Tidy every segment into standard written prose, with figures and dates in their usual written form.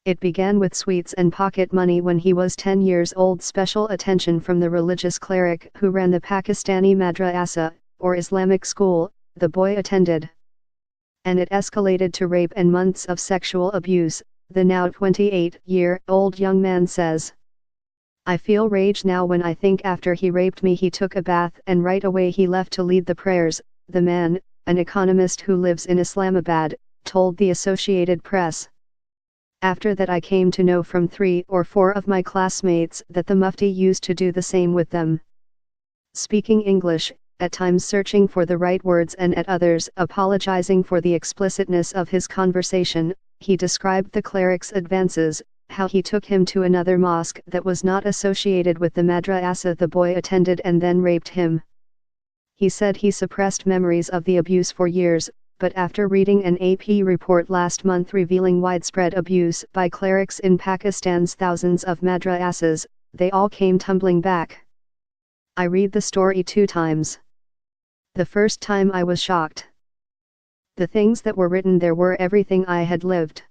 It began with sweets and pocket money when he was 10 years old, special attention from the religious cleric who ran the Pakistani madrasa, or Islamic school, the boy attended. And it escalated to rape and months of sexual abuse, the now 28-year-old young man says. I feel rage now when I think after he raped me he took a bath and right away he left to lead the prayers, the man, an economist who lives in Islamabad, told the Associated Press. After that I came to know from 3 or 4 of my classmates that the mufti used to do the same with them. Speaking English, at times searching for the right words and at others apologizing for the explicitness of his conversation, he described the cleric's advances, how he took him to another mosque that was not associated with the madrasa the boy attended and then raped him. He said he suppressed memories of the abuse for years, but after reading an AP report last month revealing widespread abuse by clerics in Pakistan's thousands of madrasas, they all came tumbling back. I read the story 2 times. The first time I was shocked. The things that were written there were everything I had lived.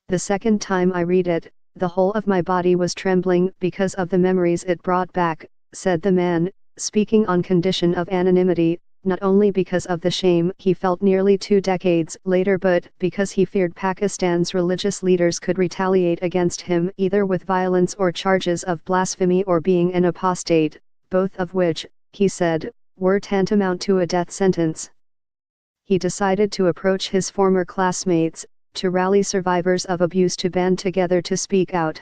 The second time I read it, the whole of my body was trembling because of the memories it brought back, said the man, speaking on condition of anonymity, not only because of the shame he felt nearly 2 decades later but because he feared Pakistan's religious leaders could retaliate against him either with violence or charges of blasphemy or being an apostate, both of which, he said, were tantamount to a death sentence. He decided to approach his former classmates, to rally survivors of abuse to band together to speak out.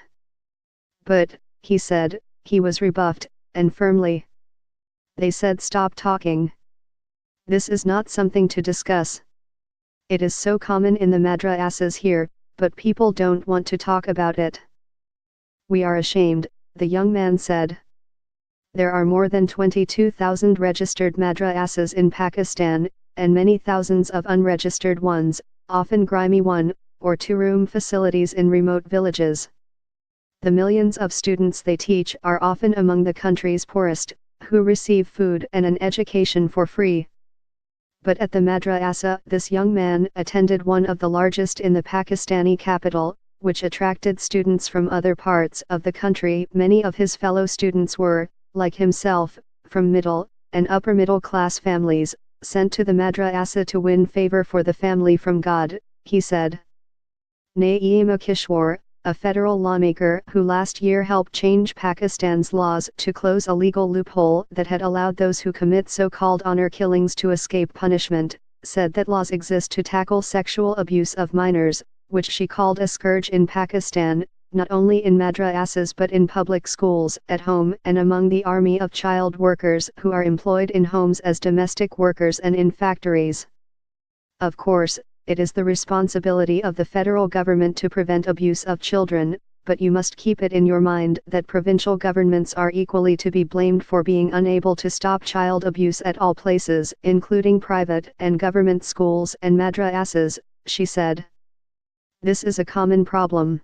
But, he said, he was rebuffed, and firmly. They said stop talking. This is not something to discuss. It is so common in the madrasas here, but people don't want to talk about it. We are ashamed, the young man said. There are more than 22,000 registered madrasas in Pakistan, and many thousands of unregistered ones, often grimy 1- or 2-room facilities in remote villages. The millions of students they teach are often among the country's poorest, who receive food and an education for free. But at the madrasa this young man attended one of the largest in the Pakistani capital, which attracted students from other parts of the country. Many of his fellow students were, like himself, from middle and upper middle class families, sent to the madrasa to win favor for the family from God, he said. Naeem Kishwar, a federal lawmaker who last year helped change Pakistan's laws to close a legal loophole that had allowed those who commit so-called honor killings to escape punishment, said that laws exist to tackle sexual abuse of minors, which she called a scourge in Pakistan, not only in madrasas but in public schools, at home and among the army of child workers who are employed in homes as domestic workers and in factories. Of course, it is the responsibility of the federal government to prevent abuse of children, but you must keep it in your mind that provincial governments are equally to be blamed for being unable to stop child abuse at all places, including private and government schools and madrasas, she said. This is a common problem.